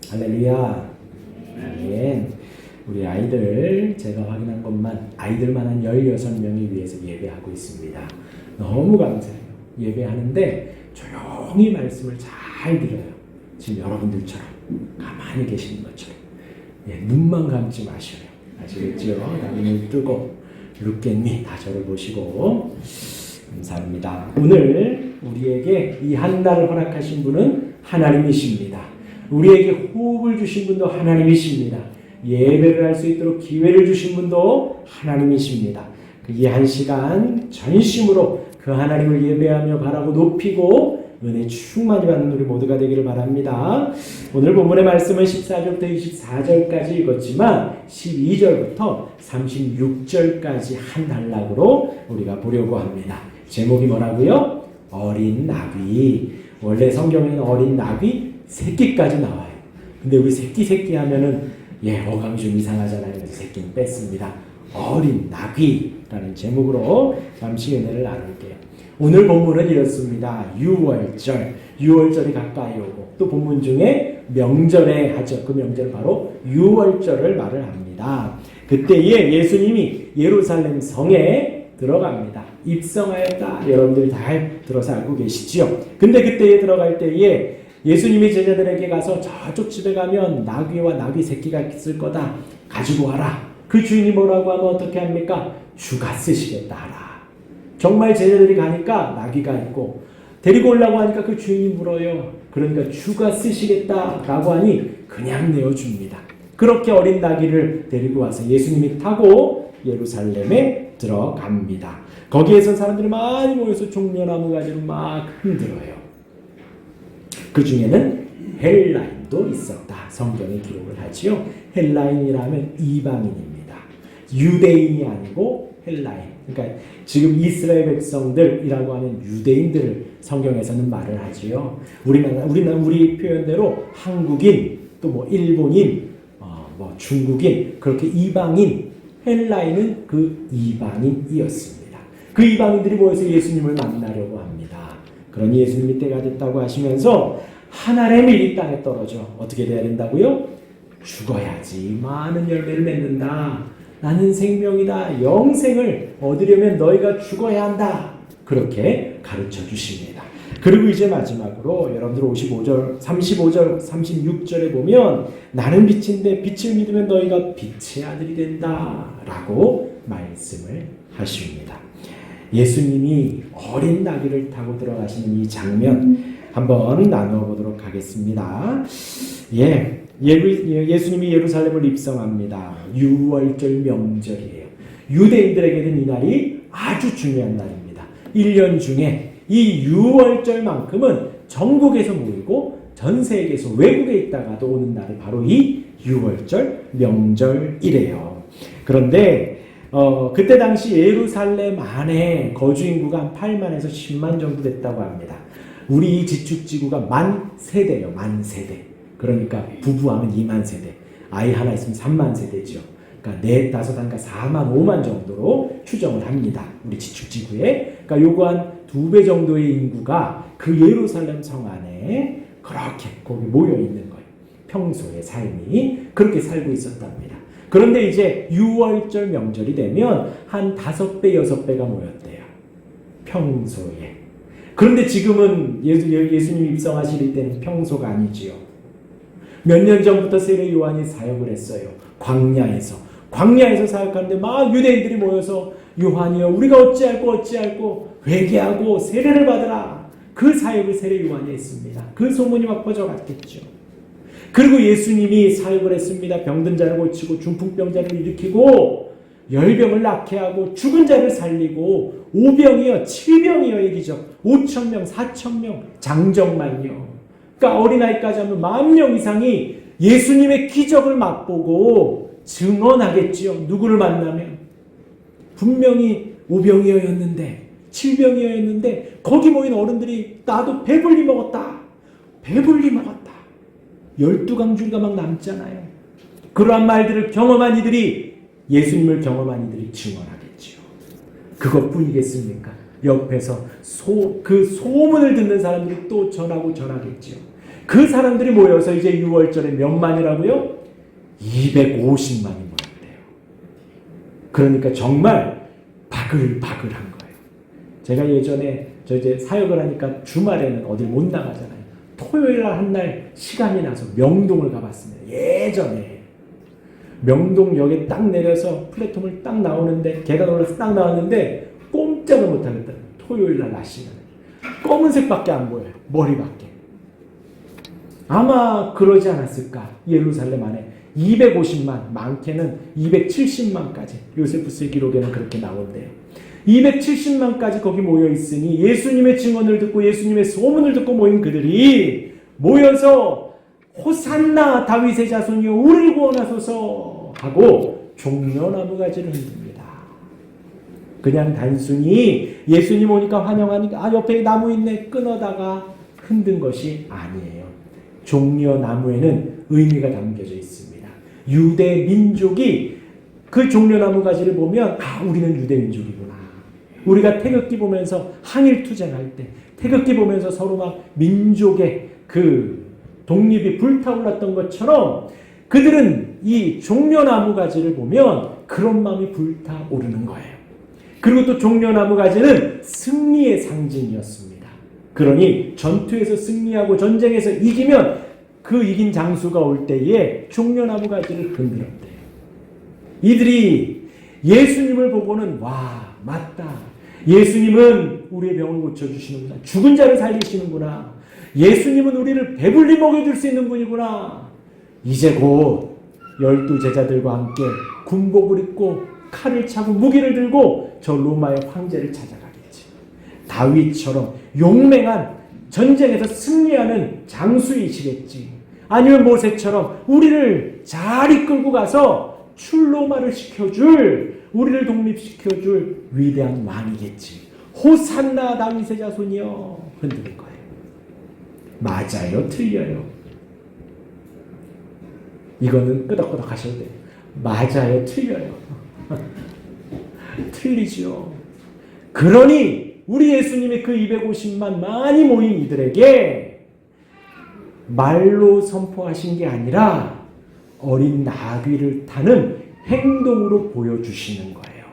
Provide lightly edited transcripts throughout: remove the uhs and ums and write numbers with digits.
할렐루야. 아멘. 우리 아이들, 제가 확인한 것만 아이들만 한 16명이 위해서 예배하고 있습니다. 너무 감사해요. 예배하는데 조용히 말씀을 잘 들어요. 지금 여러분들처럼 가만히 계시는 것처럼. 눈만 감지 마셔요. 아시겠죠? 눈을 뜨고 룻겠니? 다 저를 보시고. 감사합니다. 오늘 우리에게 이 한날을 허락하신 분은 하나님이십니다. 우리에게 호흡을 주신 분도 하나님이십니다. 예배를 할 수 있도록 기회를 주신 분도 하나님이십니다. 이 한 시간 전심으로 그 하나님을 예배하며 바라고 높이고 은혜 충만히 받는 우리 모두가 되기를 바랍니다. 오늘 본문의 말씀은 14절부터 24절까지 읽었지만 12절부터 36절까지 한 단락으로 우리가 보려고 합니다. 제목이 뭐라고요? 어린 나귀. 원래 성경에는 어린 나귀 새끼까지 나와요. 근데 우리 새끼 하면은 어감이 좀 이상하잖아요. 그래서 새끼는 뺐습니다. 어린 나귀라는 제목으로 잠시 은혜를 나눌게요. 오늘 본문은 이렇습니다. 6월절이 가까이 오고 또 본문 중에 명절에 하죠. 그 명절은 바로 6월절을 말을 합니다. 그때에 예수님이 예루살렘 성에 들어갑니다. 입성하였다. 여러분들이 잘 들어서 알고 계시죠? 근데 그때에 들어갈 때에 예수님이 제자들에게 가서 저쪽 집에 가면 나귀와 나귀 새끼가 있을 거다. 가지고 와라. 그 주인이 뭐라고 하면 어떻게 합니까? 주가 쓰시겠다 하라. 정말 제자들이 가니까 나귀가 있고 데리고 오려고 하니까 그 주인이 물어요. 그러니까 주가 쓰시겠다라고 하니 그냥 내어줍니다. 그렇게 어린 나귀를 데리고 와서 예수님이 타고 예루살렘에 들어갑니다. 거기에선 사람들이 많이 모여서 종려나무 가지로 막 흔들어요. 그 중에는 헬라인도 있었다. 성경에 기록을 하지요. 헬라인이라면 이방인입니다. 유대인이 아니고 헬라인. 그러니까 지금 이스라엘 백성들이라고 하는 유대인들을 성경에서는 말을 하지요. 우리 표현대로 한국인, 또 뭐 일본인, 뭐 중국인, 그렇게 이방인, 헬라인은 그 이방인이었습니다. 그 이방인들이 모여서 예수님을 만나려고 합니다. 그러니 예수님이 때가 됐다고 하시면서 한 알의 밀이 땅에 떨어져 어떻게 돼야 된다고요? 죽어야지 많은 열매를 맺는다. 나는 생명이다. 영생을 얻으려면 너희가 죽어야 한다. 그렇게 가르쳐 주십니다. 그리고 이제 마지막으로 여러분들 35절, 35절, 36절에 보면 나는 빛인데 빛을 믿으면 너희가 빛의 아들이 된다. 라고 말씀을 하십니다. 예수님이 어린 나귀를 타고 들어가시는 이 장면 한번 나누어 보도록 하겠습니다. 예수님이 예루살렘을 입성합니다. 6월절 명절이에요. 유대인들에게는 이 날이 아주 중요한 날입니다. 1년 중에 이 6월절만큼은 전국에서 모이고 전 세계에서 외국에 있다가도 오는 날이 바로 이 6월절 명절이래요. 그런데 그때 당시 예루살렘 안에 거주 인구가 한 8만에서 10만 정도 됐다고 합니다. 우리 지축지구가 만 세대예요. 만 세대. 그러니까 부부하면 2만 세대. 아이 하나 있으면 3만 세대죠. 그러니까 4, 5, 그러니까 4만, 5만 정도로 추정을 합니다. 우리 지축지구에. 그러니까 요거 한 2배 정도의 인구가 그 예루살렘 성 안에 그렇게 거기 모여 있는 거예요. 평소의 삶이 그렇게 살고 있었답니다. 그런데 이제 6월절 명절이 되면 한 5배, 6배가 모였대요. 평소에. 그런데 지금은 예수님 입성하실 때는 평소가 아니지요. 몇 년 전부터 세례 요한이 사역을 했어요. 광야에서 사역하는데 막 유대인들이 모여서 요한이여 우리가 어찌할꼬 회개하고 세례를 받으라. 그 사역을 세례 요한이 했습니다. 그 소문이 막 퍼져갔겠죠. 그리고 예수님이 사역을 했습니다. 병든 자를 고치고 중풍병자를 일으키고 열병을 낫게 하고 죽은 자를 살리고 5병이요 7병이요 얘기죠. 5,000명 4,000명 장정만요. 그러니까 어린아이까지 하면 10,000명 이상이 예수님의 기적을 맛보고 증언하겠지요. 누구를 만나면 분명히 5병이었는데 7병이었는데 거기 모인 어른들이 나도 배불리 먹었다. 12강주가 막 남잖아요. 그러한 말들을 경험한 이들이 예수님을 경험한 이들이 증언하겠죠. 그것뿐이겠습니까? 옆에서 그 소문을 듣는 사람들이 또 전하겠죠. 그 사람들이 모여서 이제 6월절에 몇 만이라고요? 250만이 모였대요. 그러니까 정말 바글바글한 거예요. 제가 예전에 저 이제 사역을 하니까 주말에는 어딜 못 나가잖아요. 토요일 날 한 날 시간이 나서 명동을 가봤습니다. 예전에 명동역에 딱 내려서 플랫폼을 딱 나오는데 계단 올라서 딱 나왔는데 꼼짝을 못하겠다. 토요일 날 날씨는 검은색밖에 안 보여요. 머리밖에. 아마 그러지 않았을까. 예루살렘 안에 250만, 많게는 270만까지 요세푸스의 기록에는 그렇게 나온대요. 270만까지 거기 모여 있으니 예수님의 증언을 듣고 예수님의 소문을 듣고 모인 그들이 모여서 호산나 다윗의 자손이여 우리를 구원하소서 하고 종려나무 가지를 흔듭니다. 그냥 단순히 예수님 오니까 환영하니까 옆에 나무 있네 끊어다가 흔든 것이 아니에요. 종려나무에는 의미가 담겨져 있습니다. 유대 민족이 그 종려나무 가지를 보면 우리는 유대 민족이구나. 우리가 태극기 보면서 항일투쟁할 때 태극기 보면서 서로 막 민족의 그 독립이 불타올랐던 것처럼 그들은 이 종려나무 가지를 보면 그런 마음이 불타오르는 거예요. 그리고 또 종려나무 가지는 승리의 상징이었습니다. 그러니 전투에서 승리하고 전쟁에서 이기면 그 이긴 장수가 올 때에 종려나무 가지를 흔들었대요. 이들이 예수님을 보고는 와 맞다. 예수님은 우리의 병을 고쳐주시는구나. 죽은 자를 살리시는구나. 예수님은 우리를 배불리 먹여줄 수 있는 분이구나. 이제 곧 12 제자들과 함께 군복을 입고 칼을 차고 무기를 들고 저 로마의 황제를 찾아가겠지. 다윗처럼 용맹한 전쟁에서 승리하는 장수이시겠지. 아니면 모세처럼 우리를 잘 이끌고 가서 출로마를 시켜줄, 우리를 독립시켜줄 위대한 왕이겠지. 호산나 다윗의 자손이여 흔드는 거예요. 맞아요? 틀려요? 이거는 끄덕끄덕 하셔도 돼요. 맞아요? 틀려요? 틀리죠. 그러니 우리 예수님이 그 250만 많이 모인 이들에게 말로 선포하신 게 아니라 어린 나귀를 타는 행동으로 보여주시는 거예요.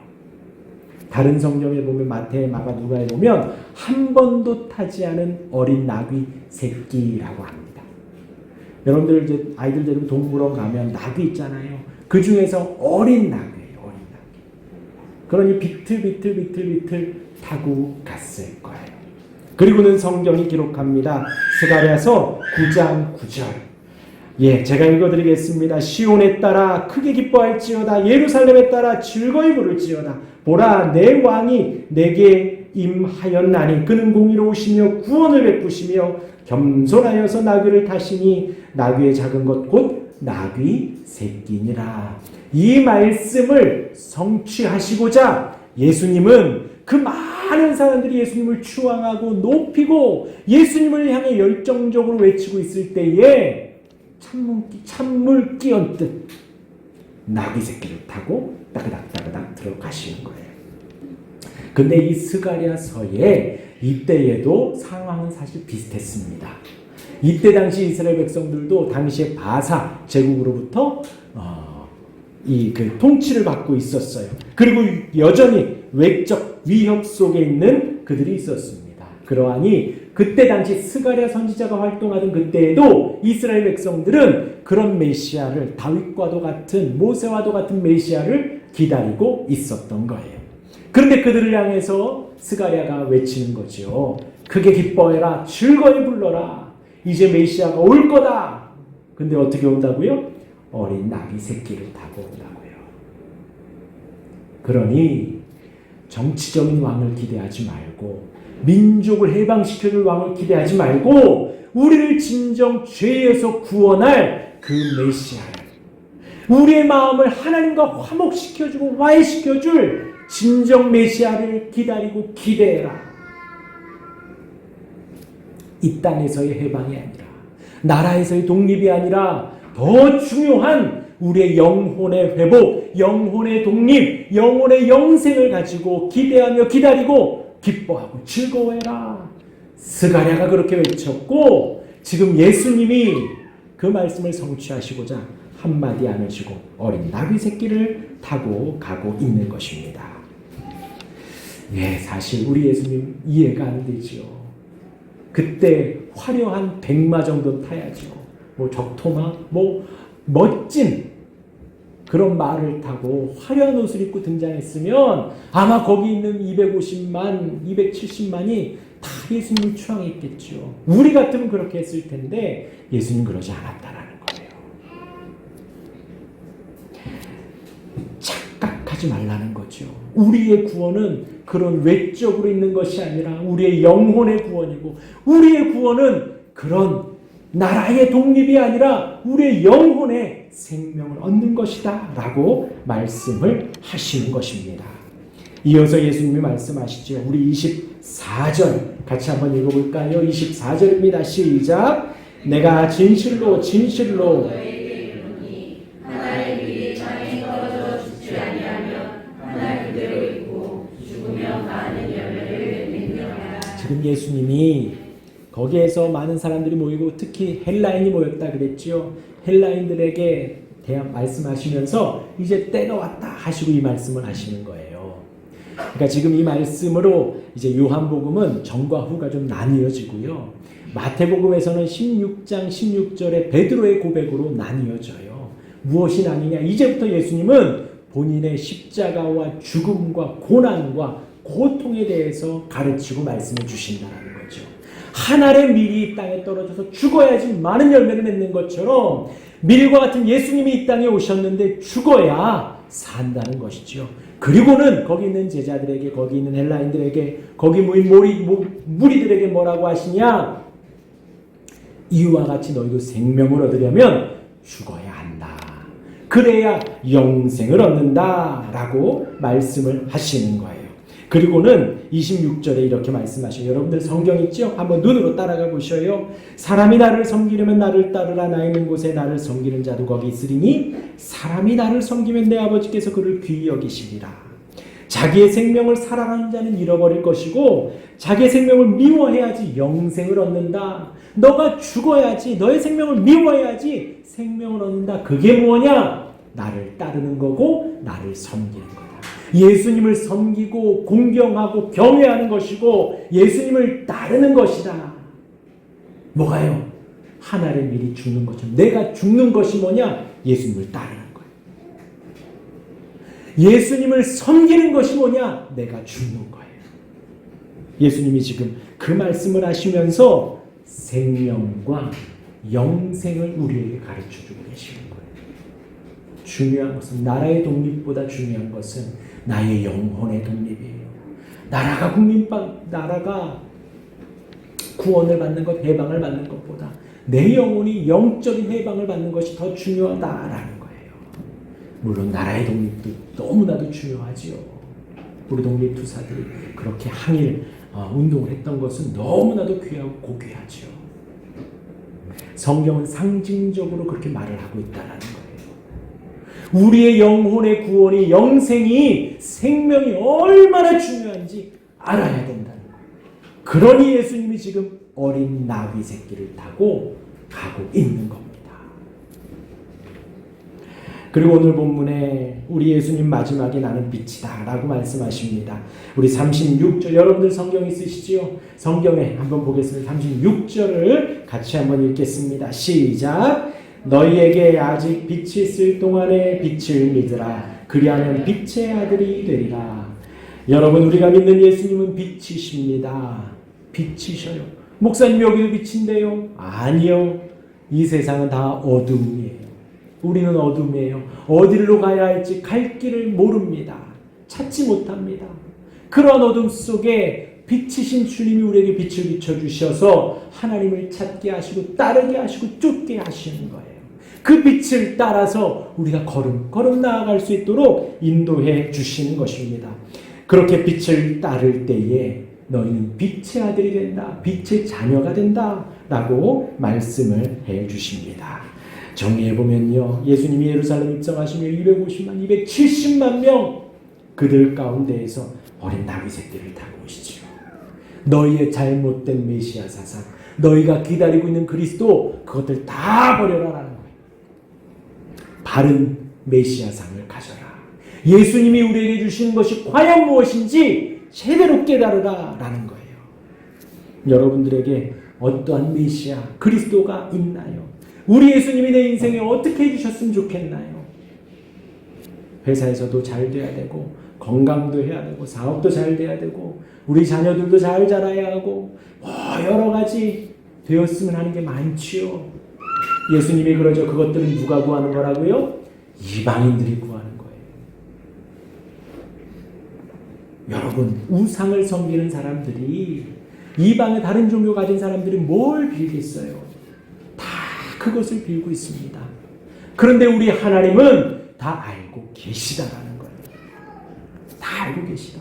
다른 성경에 보면 마태, 마가, 누가에 보면 한 번도 타지 않은 어린 나귀 새끼라고 합니다. 여러분들 이제 아이들 데리고 동물원 가면 나귀 있잖아요. 그 중에서 어린 나귀예요. 어린 나귀. 그러니 비틀비틀 타고 갔을 거예요. 그리고는 성경이 기록합니다. 스가랴서 9장 9절. 제가 읽어드리겠습니다. 시온에 따라 크게 기뻐할지어다. 예루살렘에 따라 즐거이 부를지어다. 보라, 내 왕이 내게 임하였나니 그는 공의로우시며 구원을 베푸시며 겸손하여서 나귀를 타시니 나귀의 작은 것 곧 나귀 새끼니라. 이 말씀을 성취하시고자 예수님은 그 많은 사람들이 예수님을 추앙하고 높이고 예수님을 향해 열정적으로 외치고 있을 때에 찬물 끼얹듯 나귀 새끼를 타고 따그닥 들어가시는 거예요. 근데 이 스가랴서에 이때에도 상황은 사실 비슷했습니다. 이때 당시 이스라엘 백성들도 당시에 바사 제국으로부터 그 통치를 받고 있었어요. 그리고 여전히 외적 위협 속에 있는 그들이 있었습니다. 그러하니 그때 당시 스가랴 선지자가 활동하던 그때에도 이스라엘 백성들은 그런 메시아를, 다윗과도 같은 모세와도 같은 메시아를 기다리고 있었던 거예요. 그런데 그들을 향해서 스가랴가 외치는 거죠. 크게 기뻐해라, 즐거이 불러라. 이제 메시아가 올 거다. 근데 어떻게 온다고요? 어린 나귀 새끼를 타고 온다고요. 그러니 정치적인 왕을 기대하지 말고, 민족을 해방시켜줄 왕을 기대하지 말고, 우리를 진정 죄에서 구원할 그 메시아를, 우리의 마음을 하나님과 화목시켜주고 화해시켜줄 진정 메시아를 기다리고 기대해라. 이 땅에서의 해방이 아니라, 나라에서의 독립이 아니라 더 중요한 우리의 영혼의 회복, 영혼의 독립, 영혼의 영생을 가지고 기대하며 기다리고 기뻐하고 즐거워해라. 스가랴가 그렇게 외쳤고 지금 예수님이 그 말씀을 성취하시고자 한마디 안 하시고 어린 나귀 새끼를 타고 가고 있는 것입니다. 예, 사실 우리 예수님 이해가 안 되죠. 그때 화려한 백마 정도 타야죠. 뭐 적토마, 뭐 멋진 그런 말을 타고 화려한 옷을 입고 등장했으면 아마 거기 있는 250만, 270만이 다 예수님을 추앙했겠죠. 우리 같으면 그렇게 했을 텐데 예수님 그러지 않았다라는 거예요. 착각하지 말라는 거죠. 우리의 구원은 그런 외적으로 있는 것이 아니라 우리의 영혼의 구원이고, 우리의 구원은 그런 나라의 독립이 아니라 우리의 영혼의 생명을 얻는 것이다 라고 말씀을 하시는 것입니다. 이어서 예수님이 말씀하시죠. 우리 24절 같이 한번 읽어볼까요? 24절입니다. 시작. 내가 진실로 진실로 하나의 길이 땅에 떨어져 죽지 아니하면 하나 그대로 있고 죽으면 많은 열매를 맺느니라. 지금 예수님이 거기에서 많은 사람들이 모이고 특히 헬라인이 모였다 그랬지요. 헬라인들에게 대한 말씀하시면서 이제 때가 왔다 하시고 이 말씀을 하시는 거예요. 그러니까 지금 이 말씀으로 이제 요한복음은 전과 후가 좀 나뉘어지고요. 마태복음에서는 16장 16절에 베드로의 고백으로 나뉘어져요. 무엇이 나뉘냐? 이제부터 예수님은 본인의 십자가와 죽음과 고난과 고통에 대해서 가르치고 말씀해 주신다는 거죠. 한 알의 밀이 이 땅에 떨어져서 죽어야지 많은 열매를 맺는 것처럼 밀과 같은 예수님이 이 땅에 오셨는데 죽어야 산다는 것이죠. 그리고는 거기 있는 제자들에게, 거기 있는 헬라인들에게, 거기 모인 무리들에게 뭐라고 하시냐? 이와 같이 너희도 생명을 얻으려면 죽어야 한다. 그래야 영생을 얻는다 라고 말씀을 하시는 거예요. 그리고는 26절에 이렇게 말씀하셔요. 여러분들 성경 있죠? 한번 눈으로 따라가 보셔요. 사람이 나를 섬기려면 나를 따르라. 나 있는 곳에 나를 섬기는 자도 거기 있으리니 사람이 나를 섬기면 내 아버지께서 그를 귀히 여기시리라. 자기의 생명을 사랑하는 자는 잃어버릴 것이고 자기의 생명을 미워해야지 영생을 얻는다. 너가 죽어야지, 너의 생명을 미워해야지 생명을 얻는다. 그게 뭐냐? 나를 따르는 거고 나를 섬기는 거다. 예수님을 섬기고 공경하고 경외하는 것이고 예수님을 따르는 것이다. 뭐가요? 한 알의 밀이 죽는 것처럼 내가 죽는 것이 뭐냐? 예수님을 따르는 거예요. 예수님을 섬기는 것이 뭐냐? 내가 죽는 거예요. 예수님이 지금 그 말씀을 하시면서 생명과 영생을 우리에게 가르쳐주고 계시는 거예요. 중요한 것은, 나라의 독립보다 중요한 것은 나의 영혼의 독립이에요. 나라가 구원을 받는 것, 해방을 받는 것보다 내 영혼이 영적인 해방을 받는 것이 더 중요하다라는 거예요. 물론 나라의 독립도 너무나도 중요하지요. 우리 독립투사들이 그렇게 항일 운동을 했던 것은 너무나도 귀하고 고귀하죠. 성경은 상징적으로 그렇게 말을 하고 있다는 거예요. 우리의 영혼의 구원이, 영생이, 생명이 얼마나 중요한지 알아야 된다는 거예요. 그러니 예수님이 지금 어린 나귀 새끼를 타고 가고 있는 겁니다. 그리고 오늘 본문에 우리 예수님 마지막에 나는 빛이다 라고 말씀하십니다. 우리 36절, 여러분들 성경 있으시지요? 성경에 한번 보겠습니다. 36절을 같이 한번 읽겠습니다. 시작. 너희에게 아직 빛이 있을 동안에 빛을 믿으라. 그리하면 빛의 아들이 되리라. 여러분, 우리가 믿는 예수님은 빛이십니다. 빛이셔요. 목사님 여기도 빛인데요? 아니요. 이 세상은 다 어둠이에요. 우리는 어둠이에요. 어디로 가야 할지 갈 길을 모릅니다. 찾지 못합니다. 그런 어둠 속에 빛이신 주님이 우리에게 빛을 비춰주셔서 하나님을 찾게 하시고 따르게 하시고 쫓게 하시는 거예요. 그 빛을 따라서 우리가 걸음 나아갈 수 있도록 인도해 주시는 것입니다. 그렇게 빛을 따를 때에 너희는 빛의 아들이 된다. 빛의 자녀가 된다. 라고 말씀을 해 주십니다. 정리해 보면요, 예수님이 예루살렘 입성하시며 250만, 270만 명 그들 가운데에서 어린 나귀 새끼를 타고 오시죠. 너희의 잘못된 메시아 사상, 너희가 기다리고 있는 그리스도 그것들 다 버려라라는 거예요. 바른 메시아상을 가져라. 예수님이 우리에게 주신 것이 과연 무엇인지 제대로 깨달으라라는 거예요. 여러분들에게 어떠한 메시아 그리스도가 있나요? 우리 예수님이 내 인생에 어떻게 해주셨으면 좋겠나요? 회사에서도 잘 돼야 되고 건강도 해야 되고 사업도 잘 돼야 되고 우리 자녀들도 잘 자라야 하고 여러 가지 되었으면 하는 게 많지요. 예수님이 그러죠. 그것들은 누가 구하는 거라고요? 이방인들이 구하는 거예요. 여러분, 우상을 섬기는 사람들이, 이방의 다른 종교 가진 사람들이 뭘 빌겠어요? 다 그것을 빌고 있습니다. 그런데 우리 하나님은 다 알고 계시다라는 거예요. 다 알고 계시다.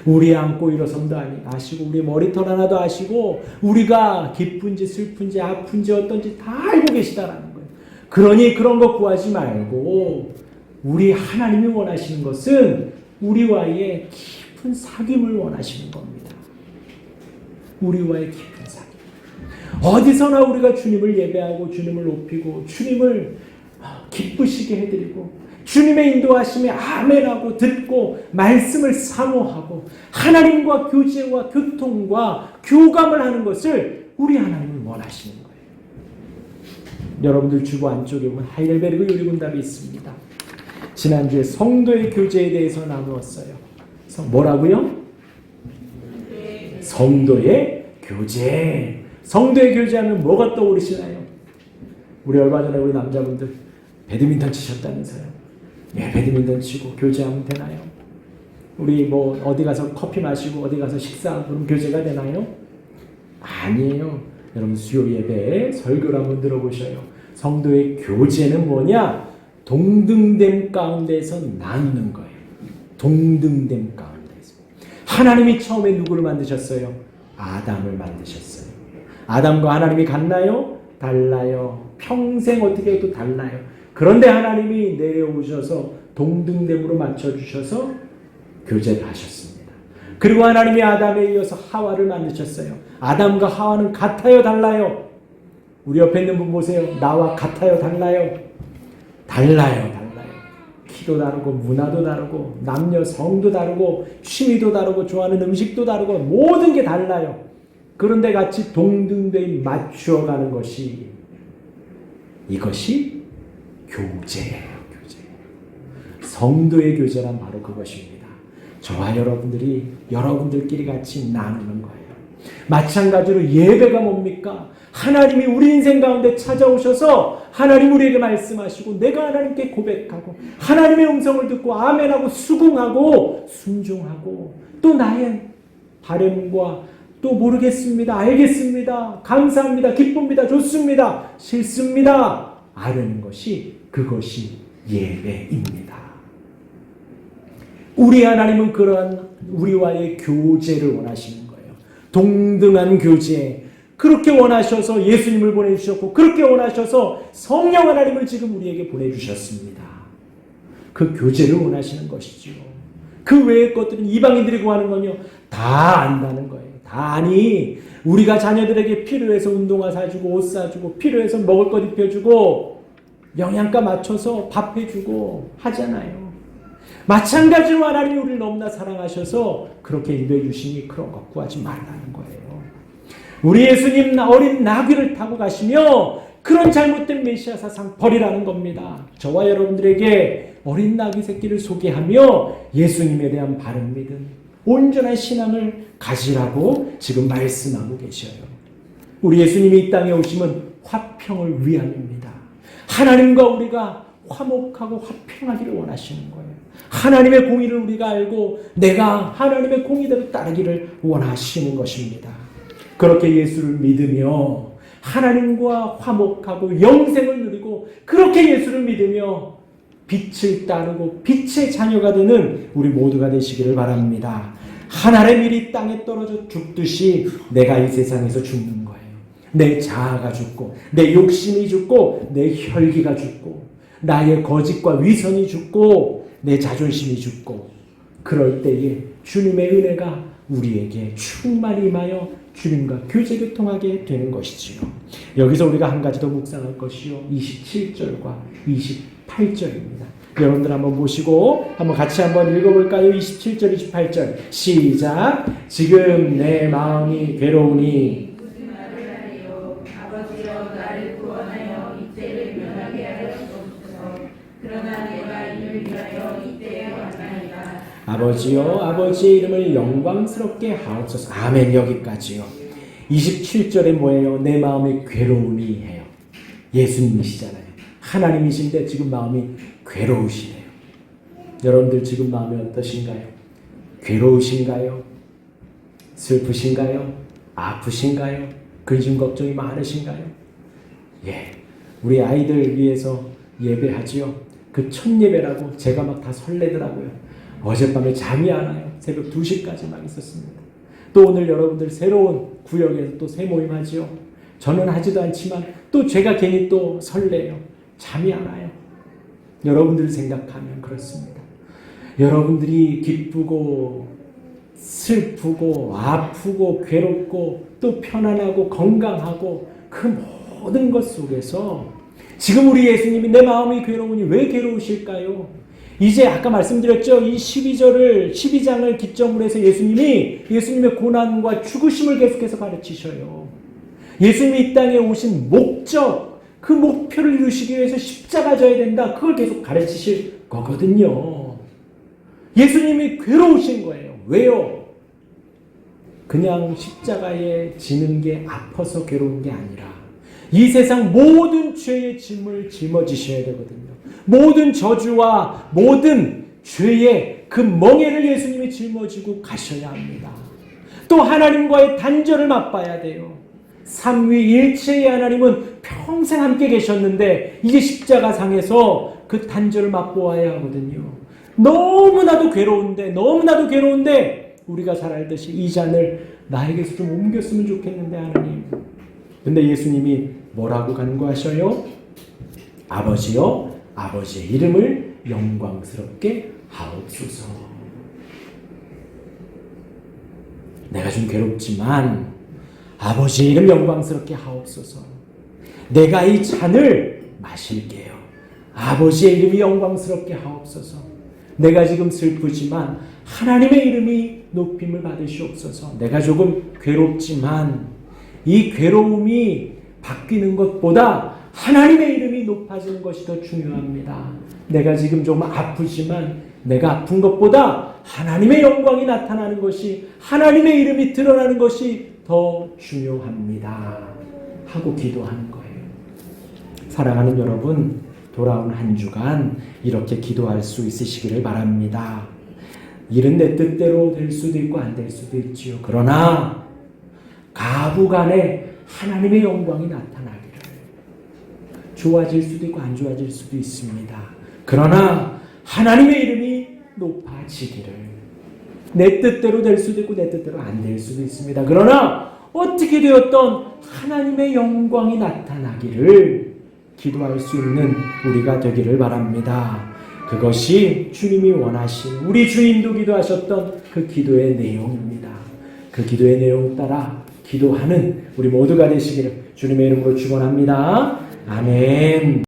우리 안고 일어선도 아시고 우리 머리털 하나도 아시고 우리가 기쁜지 슬픈지 아픈지 어떤지 다 알고 계시다라는 거예요. 그러니 그런 거 구하지 말고 우리 하나님이 원하시는 것은 우리와의 깊은 사귐을 원하시는 겁니다. 우리와의 깊은 사귐. 어디서나 우리가 주님을 예배하고 주님을 높이고 주님을 기쁘시게 해드리고 주님의 인도하심에 아멘하고 듣고 말씀을 사모하고 하나님과 교제와 교통과 교감을 하는 것을 우리 하나님은 원하시는 거예요. 여러분들 주보 안쪽에 보면 하이델베르그 요리군답이 있습니다. 지난주에 성도의 교제에 대해서 나누었어요. 뭐라고요? 성도의 교제. 성도의 교제하면 뭐가 떠오르시나요? 우리 얼마 전에 우리 남자분들 배드민턴 치셨다면서요. 예, 배드민턴 치고 교제하면 되나요? 우리 뭐 어디 가서 커피 마시고 어디 가서 식사하고 그럼 교제가 되나요? 아니에요. 여러분 수요 예배에 설교를 한번 들어보셔요. 성도의 교제는 뭐냐? 동등됨 가운데서 나누는 거예요. 동등됨 가운데서. 하나님이 처음에 누구를 만드셨어요? 아담을 만드셨어요. 아담과 하나님이 같나요? 달라요. 평생 어떻게 해도 달라요. 그런데 하나님이 내려오셔서 동등됨으로 맞춰주셔서 교제를 하셨습니다. 그리고 하나님이 아담에 이어서 하와를 만드셨어요. 아담과 하와는 같아요, 달라요? 우리 옆에 있는 분 보세요. 나와 같아요, 달라요? 달라요. 키도 다르고 문화도 다르고 남녀 성도 다르고 취미도 다르고 좋아하는 음식도 다르고 모든 게 달라요. 그런데 같이 동등되게 맞추어가는 것이 이것이 교제예요. 교제. 성도의 교제란 바로 그것입니다. 저와 여러분들끼리 같이 나누는 거예요. 마찬가지로 예배가 뭡니까? 하나님이 우리 인생 가운데 찾아오셔서 하나님 우리에게 말씀하시고 내가 하나님께 고백하고 하나님의 음성을 듣고 아멘하고 수긍하고 순종하고 또 나의 바램과 또 모르겠습니다, 알겠습니다, 감사합니다, 기쁩니다, 좋습니다, 싫습니다 아는 것이 그것이 예배입니다. 우리 하나님은 그러한 우리와의 교제를 원하시는 거예요. 동등한 교제. 그렇게 원하셔서 예수님을 보내주셨고 그렇게 원하셔서 성령 하나님을 지금 우리에게 보내주셨습니다. 그 교제를 원하시는 것이죠. 그 외의 것들은 이방인들이 구하는 건요 다 안다는 거예요. 다 아니. 우리가 자녀들에게 필요해서 운동화 사주고 옷 사주고 필요해서 먹을 것 입혀주고 영양가 맞춰서 밥 해주고 하잖아요. 마찬가지로 하나님이 우리를 너무나 사랑하셔서 그렇게 인도해 주시니 그런 것 구하지 말라는 거예요. 우리 예수님 어린 나귀를 타고 가시며 그런 잘못된 메시아 사상 버리라는 겁니다. 저와 여러분들에게 어린 나귀 새끼를 소개하며 예수님에 대한 바른 믿음, 온전한 신앙을 가지라고 지금 말씀하고 계셔요. 우리 예수님이 이 땅에 오심은 화평을 위함입니다. 하나님과 우리가 화목하고 화평하기를 원하시는 거예요. 하나님의 공의를 우리가 알고 내가 하나님의 공의대로 따르기를 원하시는 것입니다. 그렇게 예수를 믿으며 하나님과 화목하고 영생을 누리고 그렇게 예수를 믿으며 빛을 따르고 빛의 자녀가 되는 우리 모두가 되시기를 바랍니다. 하늘의 밀이 땅에 떨어져 죽듯이 내가 이 세상에서 죽는 거예요. 내 자아가 죽고 내 욕심이 죽고 내 혈기가 죽고 나의 거짓과 위선이 죽고 내 자존심이 죽고 그럴 때에 주님의 은혜가 우리에게 충만히 임하여 주님과 교제 교통하게 되는 것이지요. 여기서 우리가 한 가지 더 묵상할 것이요. 27절과 28절입니다. 여러분들 한번 보시고 한번 같이 한번 읽어볼까요? 27절, 28절 시작. 지금 내 마음이 괴로우니 무슨 말을 하리요. 아버지여 나를 구원하여 이때를 면하게 하여 주옵소서. 그러나 내가 이를 위하여 이때에 왔나이다. 아버지여 아버지의 이름을 영광스럽게 하옵소서. 아멘. 여기까지요. 27절에 뭐예요? 내 마음이 괴로우니 해요. 예수님이시잖아요. 하나님이신데 지금 마음이 괴로우시네요. 여러분들 지금 마음이 어떠신가요? 괴로우신가요? 슬프신가요? 아프신가요? 근심 걱정이 많으신가요? 예, 우리 아이들 위해서 예배하지요. 그 첫 예배라고 제가 막 다 설레더라고요. 어젯밤에 잠이 안 와요. 새벽 2시까지 막 있었습니다. 또 오늘 여러분들 새로운 구역에서 또 새 모임 하지요. 저는 하지도 않지만 또 제가 괜히 또 설레요. 잠이 안 와요. 여러분들 생각하면 그렇습니다. 여러분들이 기쁘고 슬프고 아프고 괴롭고 또 편안하고 건강하고 그 모든 것 속에서 지금 우리 예수님이 내 마음이 괴로우니 왜 괴로우실까요? 이제 아까 말씀드렸죠. 이 12장을 기점으로 해서 예수님의 고난과 죽으심을 계속해서 가르치셔요. 예수님이 이 땅에 오신 목적, 그 목표를 이루시기 위해서 십자가 져야 된다. 그걸 계속 가르치실 거거든요. 예수님이 괴로우신 거예요. 왜요? 그냥 십자가에 지는 게 아파서 괴로운 게 아니라 이 세상 모든 죄의 짐을 짊어지셔야 되거든요. 모든 저주와 모든 죄의 그 멍에를 예수님이 짊어지고 가셔야 합니다. 또 하나님과의 단절을 맛봐야 돼요. 삼위일체의 하나님은 평생 함께 계셨는데 이제 십자가상에서 그 단절을 맛보아야 하거든요. 너무나도 괴로운데 우리가 잘 알듯이 이 잔을 나에게서 좀 옮겼으면 좋겠는데 하나님. 근데 예수님이 뭐라고 간구하셔요? 아버지여 아버지의 이름을 영광스럽게 하옵소서. 내가 좀 괴롭지만 아버지의 이름 영광스럽게 하옵소서. 내가 이 잔을 마실게요. 아버지의 이름이 영광스럽게 하옵소서. 내가 지금 슬프지만 하나님의 이름이 높임을 받으시옵소서. 내가 조금 괴롭지만 이 괴로움이 바뀌는 것보다 하나님의 이름이 높아지는 것이 더 중요합니다. 내가 지금 좀 아프지만 내가 아픈 것보다 하나님의 영광이 나타나는 것이, 하나님의 이름이 드러나는 것이 더 중요합니다. 하고 기도하는 거예요. 사랑하는 여러분, 돌아온 한 주간 이렇게 기도할 수 있으시기를 바랍니다. 일은 내 뜻대로 될 수도 있고 안 될 수도 있지요. 그러나 가부간에 하나님의 영광이 나타나기를, 좋아질 수도 있고 안 좋아질 수도 있습니다. 그러나 하나님의 이름이 높아지기를, 내 뜻대로 될 수도 있고 내 뜻대로 안 될 수도 있습니다. 그러나 어떻게 되었던 하나님의 영광이 나타나기를 기도할 수 있는 우리가 되기를 바랍니다. 그것이 주님이 원하신, 우리 주님도 기도하셨던 그 기도의 내용입니다. 그 기도의 내용 따라 기도하는 우리 모두가 되시기를 주님의 이름으로 축원합니다. 아멘.